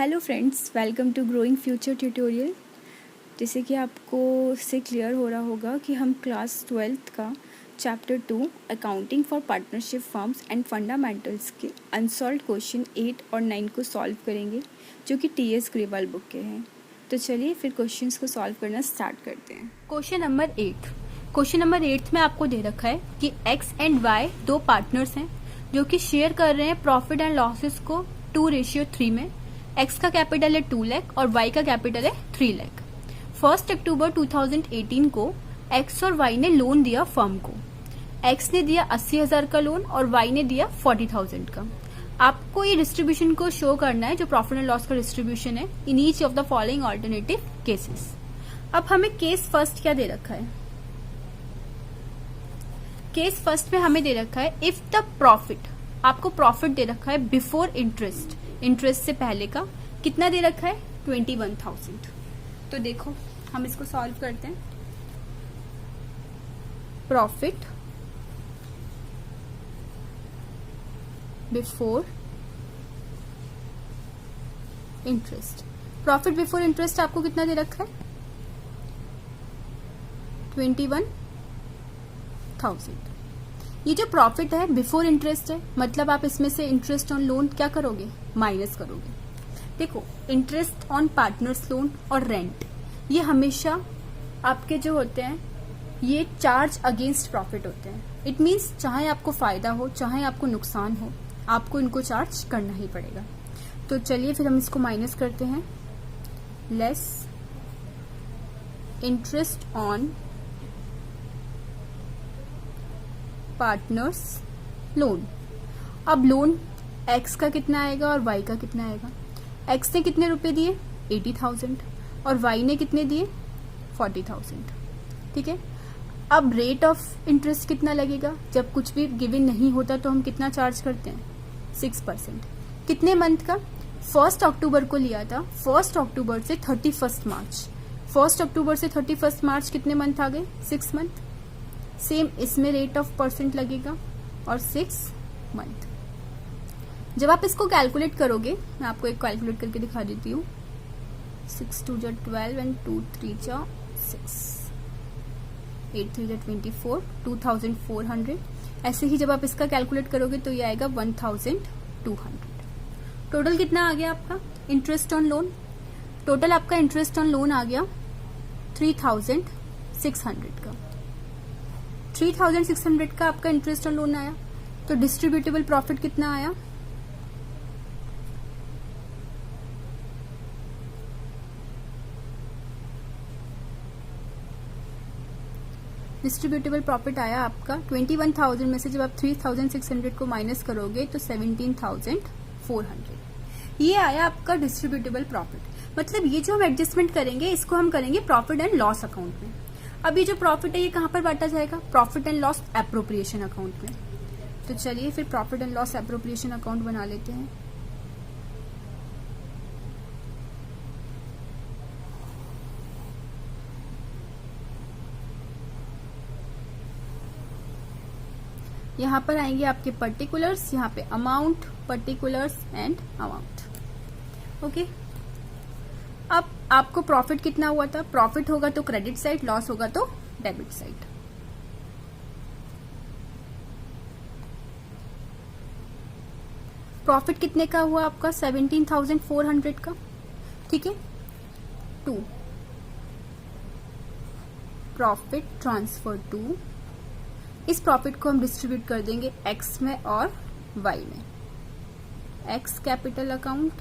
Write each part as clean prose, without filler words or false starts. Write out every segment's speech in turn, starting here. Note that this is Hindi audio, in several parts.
Hello friends, welcome to growing future tutorial. जैसे कि आपको से क्लियर हो रहा होगा कि हम क्लास 12th का chapter 2 accounting for partnership firms and fundamentals के अनसॉल्व्ड क्वेश्चन 8 और 9 को सॉल्व करेंगे, जो कि टी.एस. ग्रेवाल बुक के हैं। तो चलिए फिर क्वेश्चंस को सॉल्व करना स्टार्ट करते हैं। क्वेश्चन नंबर 8 में आपको दे रखा है कि एक्स एंड वाई दो पार्टनर्स हैं जो कि शेयर कर रहे हैं प्रॉफिट एंड लॉसेस को 2:3 में। एक्स का कैपिटल है 2 लाख और वाई का कैपिटल है 3 लाख। 1 अक्टूबर 2018 को एक्स और वाई ने लोन दिया फर्म को। एक्स ने दिया 80,000 का लोन और वाई ने दिया 40,000 का। आपको ये डिस्ट्रीब्यूशन को शो करना है जो प्रॉफिट एंड लॉस का डिस्ट्रीब्यूशन है in each of the following alternative cases. अब हमें केस फर्स्ट क्या दे रखा है? केस फर्स्ट में हमें दे रखा है इफ द प्रॉफिट, आपको प्रॉफिट दे रखा है बिफोर इंटरेस्ट, इंटरेस्ट से पहले का कितना दे रखा है? 21,000। तो देखो हम इसको सॉल्व करते हैं। Profit before interest, profit before interest आपको कितना दे रखा है? 21,000। ये जो प्रॉफिट है बिफोर इंटरेस्ट है, मतलब आप इसमें से इंटरेस्ट ऑन लोन क्या करोगे? माइनस करोगे। देखो, इंटरेस्ट ऑन पार्टनर्स लोन और रेंट ये हमेशा आपके जो होते हैं ये चार्ज अगेंस्ट प्रॉफिट होते हैं। इट मीन्स चाहे आपको फायदा हो चाहे आपको नुकसान हो, आपको इनको चार्ज करना ही पड़ेगा। तो चलिए फिर हम इसको माइनस करते हैं। Less interest on partners loan. अब लोन एक्स का कितना आएगा और वाई का कितना आएगा? एक्स ने कितने रुपए दिए? 80,000 और वाई ने कितने दिए? 40,000। ठीक है। अब रेट ऑफ इंटरेस्ट कितना लगेगा? जब कुछ भी गिवन नहीं होता तो हम कितना चार्ज करते हैं? 6%। कितने मंथ का? 1 अक्टूबर को लिया था। 1 अक्टूबर से 31 मार्च। 1 अक्टूबर से 31 मार्च कितने मंथ आ गए? 6 मंथ। सेम इसमें रेट ऑफ परसेंट लगेगा और 6 मंथ। जब आप इसको कैलकुलेट करोगे, मैं आपको एक कैलकुलेट करके दिखा देती हूँ। 6 2 12 एंड 2 3 6, 8 3 24, 2400। ऐसे ही जब आप इसका कैलकुलेट करोगे तो ये आएगा 1200। टोटल कितना आ गया आपका इंटरेस्ट ऑन लोन? टोटल आपका इंटरेस्ट ऑन लोन आ गया 3,600 का। 3,600 का आपका इंटरेस्ट ऑन लोन आया। तो डिस्ट्रीब्यूटेबल प्रॉफिट कितना आया? डिस्ट्रीब्यूटेबल प्रॉफिट आया आपका 21,000 में से जब आप 3,600 को माइनस करोगे तो 17,400। ये आया आपका डिस्ट्रीब्यूटेबल प्रॉफिट। मतलब ये जो हम एडजस्टमेंट करेंगे इसको हम करेंगे प्रॉफिट एंड लॉस अकाउंट में। अब ये जो प्रॉफिट है ये कहां पर बांटा जाएगा? Profit and loss appropriation account में। तो चलिए फिर profit and loss appropriation account बना लेते हैं। यहां पर आएंगे आपके पर्टिकुलर्स, यहाँ पे amount, particulars and amount. Okay. अब आपको प्रॉफिट कितना हुआ था? प्रॉफिट होगा तो क्रेडिट साइड, लॉस होगा तो डेबिट साइड। प्रॉफिट कितने का हुआ आपका? 17,400 का। ठीक है। 2 प्रॉफिट ट्रांसफर टू, इस प्रॉफिट को हम डिस्ट्रीब्यूट कर देंगे एक्स में और वाई में। X capital account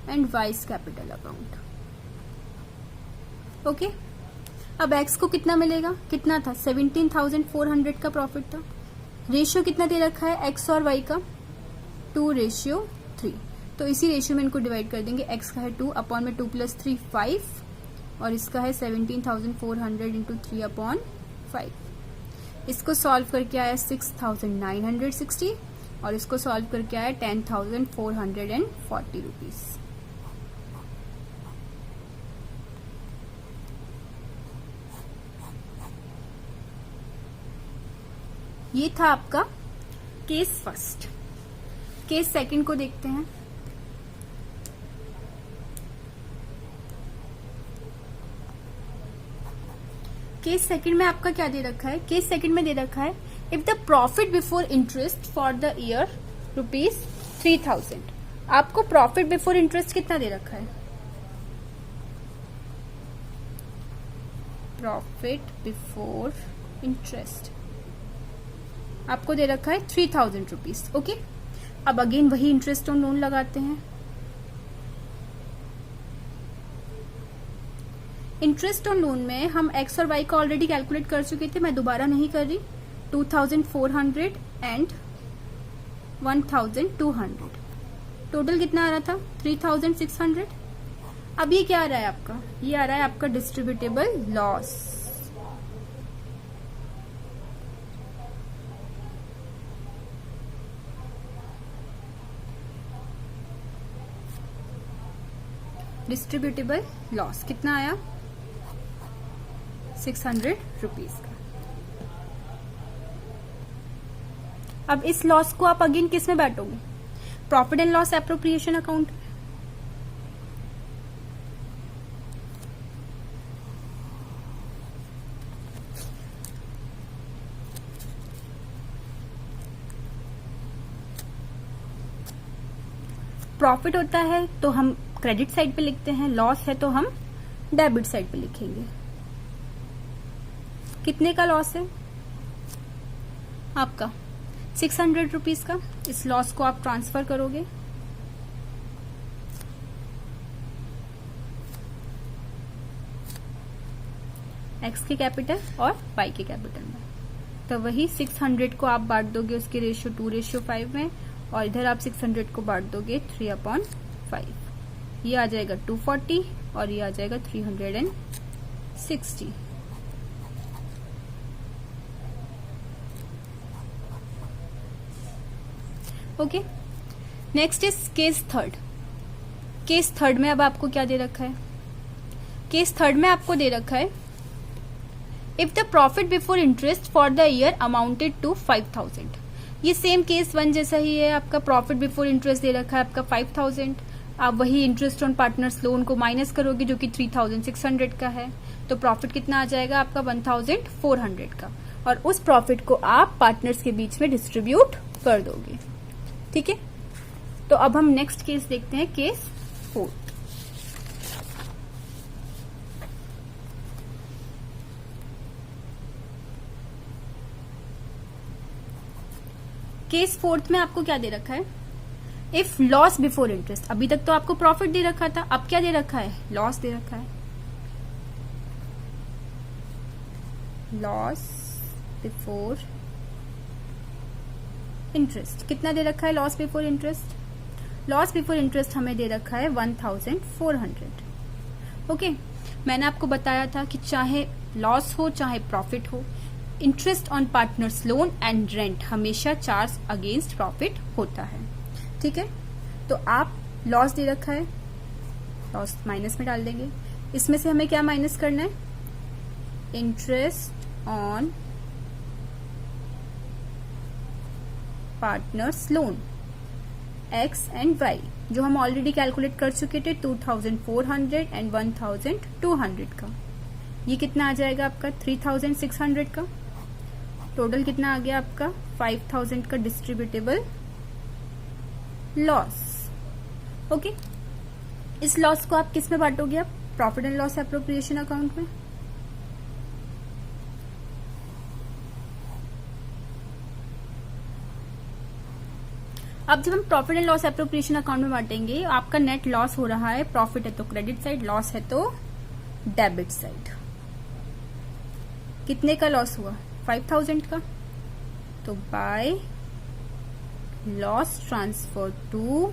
and vice capital account. Okay. अब एक्स को कितना मिलेगा? कितना था? 17,400 का प्रॉफिट था। रेशियो कितना दे रखा है एक्स और वाई का? 2:3। तो इसी रेशियो में इनको डिवाइड कर देंगे। एक्स का है 2 अपॉन में 2 + 3 5 और इसका है 17,400 इंटू 3/5। इसको सॉल्व करके आया 6,960 और इसको सॉल्व करके आया 10,440 रुपीज। ये था आपका केस फर्स्ट। केस सेकंड को देखते हैं। केस सेकंड में आपका क्या दे रखा है? केस सेकंड में दे रखा है if the profit before interest for the year ₹3000। आपको प्रॉफिट बिफोर इंटरेस्ट कितना दे रखा है? प्रॉफिट बिफोर इंटरेस्ट आपको दे रखा है ₹3000। ओके, अब अगेन वही इंटरेस्ट ऑन लोन लगाते हैं। इंटरेस्ट ऑन लोन में हम एक्स और वाई का ऑलरेडी कैलकुलेट कर चुके थे, मैं दोबारा नहीं कर रही। 2400 एंड 1200 टोटल कितना आ रहा था? 3600। अब ये क्या आ रहा है आपका? ये आ रहा है आपका डिस्ट्रीब्यूटेबल लॉस। डिस्ट्रीब्यूटेबल लॉस कितना आया? ₹600 का। अब इस लॉस को आप अगेन किस में बांटोगे? Profit and loss appropriation account. Profit होता है तो हम क्रेडिट साइड पे लिखते हैं, लॉस है तो हम डेबिट साइड पे लिखेंगे। कितने का लॉस है आपका? ₹600 का। इस लॉस को आप ट्रांसफर करोगे एक्स के कैपिटल और वाई के कैपिटल में, तो वही 600 को आप बांट दोगे उसके रेशियो 2:5 में, और इधर आप 600 को बांट दोगे 3/5। ये आ जाएगा 240 और ये आ जाएगा 360। Okay, next is case third. Case third में अब आपको क्या दे रखा है? केस थर्ड में आपको दे रखा है if the profit before interest for the year amounted to 5000। ये सेम केस वन जैसा ही है। आपका प्रॉफिट बिफोर इंटरेस्ट दे रखा है आपका 5000। आप वही इंटरेस्ट ऑन पार्टनर्स लोन को माइनस करोगे जो कि 3600 का है, तो प्रॉफिट कितना आ जाएगा आपका? 1400 का। और उस प्रॉफिट को आप पार्टनर्स के बीच में डिस्ट्रीब्यूट कर दोगे। ठीक है, तो अब हम नेक्स्ट केस देखते हैं, केस 4। केस 4 में आपको क्या दे रखा है? If loss before interest. अभी तक तो आपको प्रॉफिट दे रखा था, अब क्या दे रखा है? लॉस दे रखा है। लॉस बिफोर इंटरेस्ट कितना दे रखा है? Loss before interest, loss before interest हमें दे रखा है 1400। ओके, मैंने आपको बताया था कि चाहे लॉस हो चाहे प्रॉफिट हो, interest on partners loan and rent हमेशा चार्ज अगेंस्ट प्रॉफिट होता है। ठीक है, तो आप लॉस दे रखा है, लॉस माइनस में डाल देंगे। इसमें से हमें क्या माइनस करना है? Interest on partners loan X and Y, जो हम ऑलरेडी कैलकुलेट कर चुके थे 2400 एंड 1200 का। ये कितना आ जाएगा आपका? 3600 का। टोटल कितना आ गया आपका? 5000 का डिस्ट्रीब्यूटेबल लॉस। ओके, इस लॉस को आप किस में बांटोगे? आप profit and loss appropriation account में। अब जब हम profit and loss appropriation account में बांटेंगे, आपका नेट लॉस हो रहा है, प्रॉफिट है तो क्रेडिट साइड, लॉस है तो डेबिट साइड। कितने का लॉस हुआ? 5000 का। तो by loss transfer to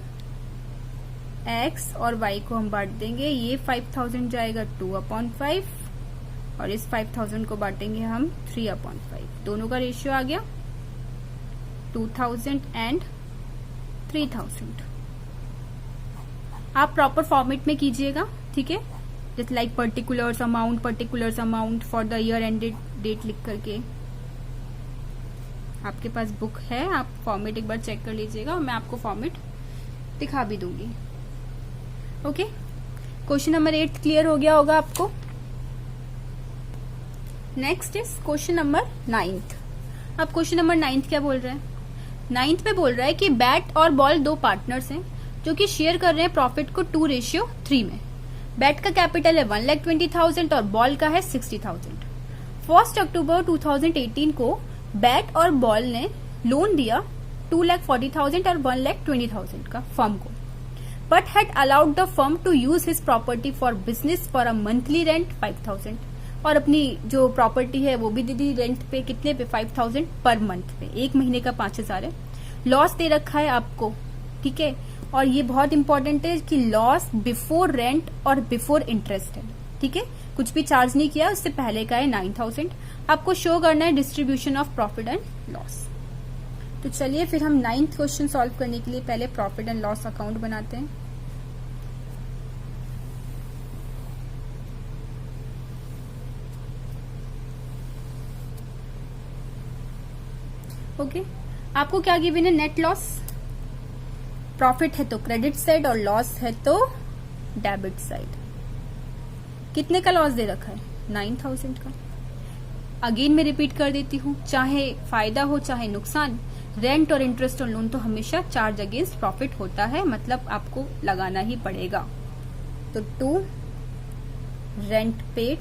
X और वाई को हम बांट देंगे। ये 5000 जाएगा 2/5 और इस 5000 को बांटेंगे हम 3/5। दोनों का रेशियो आ गया 2000 एंड 3000। आप प्रॉपर फॉर्मेट में कीजिएगा, ठीक है, just like particulars amount for the year ended date लिख करके। आपके पास बुक है, आप फॉर्मेट एक बार चेक कर लीजिएगा और मैं आपको फॉर्मेट दिखा भी दूंगी। ओके, क्वेश्चन नंबर 8 क्लियर हो गया होगा आपको। Next is question number 9। अब क्वेश्चन नंबर 9 क्या बोल रहा है? 9 में बोल रहा है कि बैट और बॉल दो पार्टनर्स हैं जो कि शेयर कर रहे हैं प्रॉफिट को 2:3 में। बैट का कैपिटल है 1,20,000 और बॉल का है 60,000। 1 अक्टूबर 2018 को बैट और बॉल ने लोन दिया 2,40,000 और 1,20,000 का फर्म को, but had allowed the firm to use his property for business for a monthly rent 5,000, और अपनी जो प्रॉपर्टी है वो भी दे दी रेंट पे, कितने पे? 5,000 पर मंथ पे, एक महीने का 5,000 है। लॉस दे रखा है आपको, ठीक है, और ये बहुत इंपॉर्टेंट है कि लॉस बिफोर रेंट और बिफोर इंटरेस्ट है, ठीक है, कुछ भी चार्ज नहीं किया, उससे पहले का है 9,000। आपको शो करना है distribution of profit and loss. तो चलिए फिर हम 9th क्वेश्चन सॉल्व करने के लिए पहले प्रॉफिट एंड लॉस अकाउंट बनाते हैं। ओके, आपको क्या गिवन है? Net loss. प्रॉफिट है तो क्रेडिट साइड और लॉस है तो डेबिट साइड। कितने का लॉस दे रखा है? 9,000 का। अगेन मैं रिपीट कर देती हूँ, चाहे फायदा हो चाहे नुकसान, रेंट और इंटरेस्ट और लोन तो हमेशा चार्ज अगेंस्ट प्रॉफिट होता है, मतलब आपको लगाना ही पड़ेगा। तो 2 रेंट पेड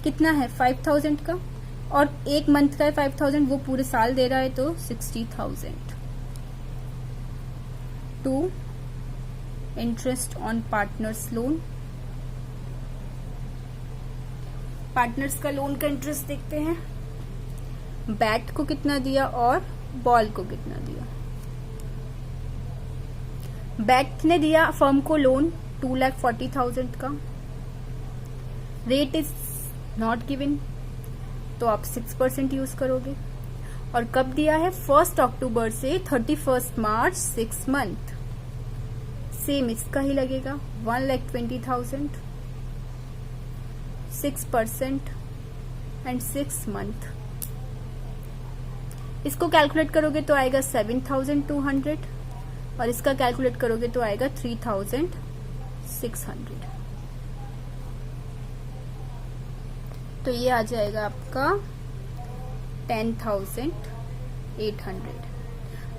कितना है? 5,000 का, और एक मंथ का है 5,000, वो पूरे साल दे रहा है तो 60,000। 2 interest on partners loan. Partners का लोन का इंटरेस्ट देखते हैं। बैट को कितना दिया और बॉल को कितना दिया? बैट ने दिया फर्म को लोन 2,40,000 का। रेट इज नॉट गिवन, तो आप 6% यूज करोगे। और कब दिया है? 1 अक्टूबर से 31 मार्च, 6 मंथ। सेम इसका ही लगेगा, 1,20,000, 6% एंड 6 मंथ। इसको कैलकुलेट करोगे तो आएगा 7,200, और इसका कैलकुलेट करोगे तो आएगा 3,600। तो ये आ जाएगा आपका 10,800।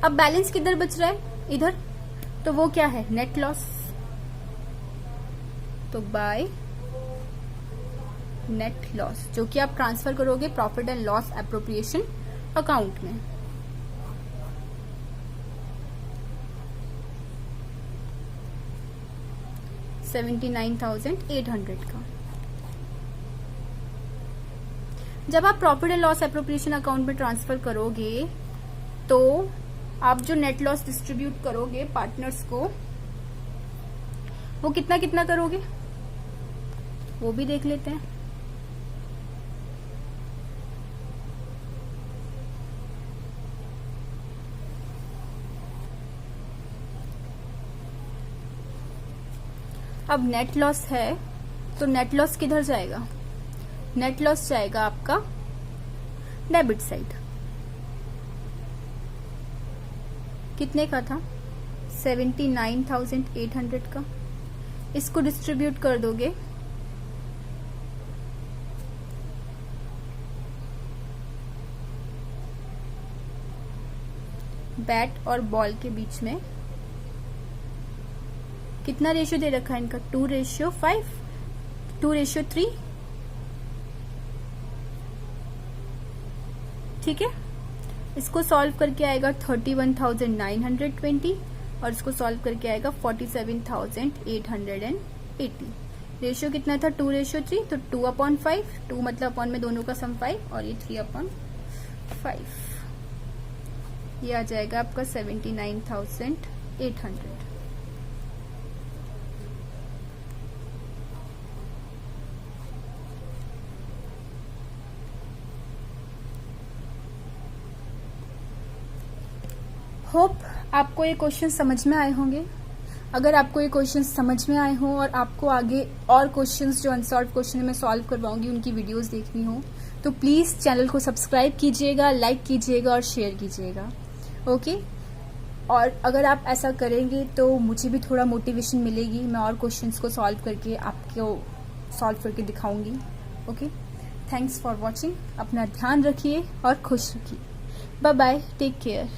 अब बैलेंस किधर बच रहा है? इधर, तो वो क्या है? Net loss. तो बाय नेट लॉस, जो कि आप ट्रांसफर करोगे profit and loss appropriation account में। $79,800 का। जब आप profit and loss appropriation account में ट्रांसफर करोगे तो आप जो नेट लॉस डिस्ट्रीब्यूट करोगे पार्टनर्स को, वो कितना कितना करोगे वो भी देख लेते हैं। अब नेट लॉस है तो नेट लॉस किधर जाएगा? नेट लॉस जाएगा आपका डेबिट साइड। कितने का था? 79,800 का। इसको डिस्ट्रीब्यूट कर दोगे बैट और बॉल के बीच में। कितना रेशियो दे रखा है इनका? 2:5, 2:3, ठीक है। इसको सॉल्व करके आएगा 31,920 और इसको सॉल्व करके आएगा 47,880। रेशियो कितना था? 2:3, तो 2/5, 2 मतलब अपॉन में दोनों का सम 5 और ये 3/5। ये आ जाएगा आपका 79,800। होप आपको ये क्वेश्चन समझ में आए होंगे। अगर आपको ये क्वेश्चन समझ में आए हों और आपको आगे और क्वेश्चंस जो अनसॉल्व क्वेश्चन मैं सॉल्व करवाऊंगी उनकी वीडियोस देखनी हो तो प्लीज़ चैनल को सब्सक्राइब कीजिएगा, लाइक कीजिएगा और शेयर कीजिएगा, ओके। और अगर आप ऐसा करेंगे तो मुझे भी थोड़ा मोटिवेशन मिलेगी, मैं और क्वेश्चंस को सॉल्व करके आपको सॉल्व करके दिखाऊंगी। Okay, thanks for watching. अपना ध्यान रखिए और खुश रखिए। Bye bye, take care.